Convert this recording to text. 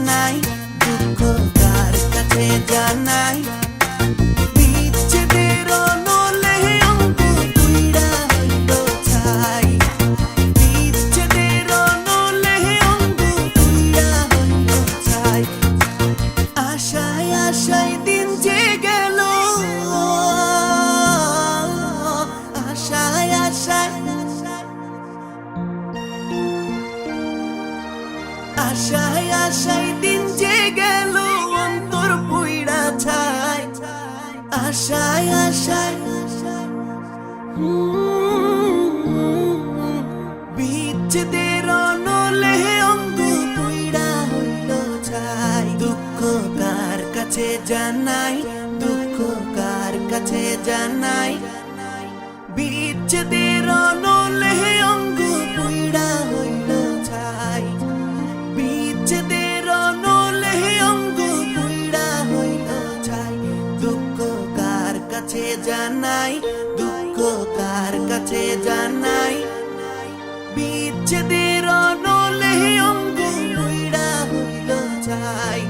জানাই, দুঃখ কার কাছে জানাই। বিচ্ছেদের অনলে অঙ্গ পুইড়া হইল ছাই, বিচ্ছেদের অনলে অঙ্গ পুইড়া হইল ছাই। আশায় আশায় দিন যে গেল, আশায় আশায় আশায় আশায় দিন যে গেল, অন্তর পুইড়া ছাই। আশায় আশায় বিচ্ছেদের অনলে অঙ্গ পুইড়া হইল ছাই। দুঃখ কার কাছে জানাই, দুঃখ কার কাছে জানাই। বিচ্ছেদের অনলে অঙ্গ পুইড়া হইল ছাই, বিচ্ছেদের অনলে অঙ্গ পুইড়া হইল ছাই। দুঃখ কার কাছে জানাই, দুঃখ কার কাছে জানাই। বিচ্ছেদের অনলে অঙ্গ পুইড়া হইল ছাই।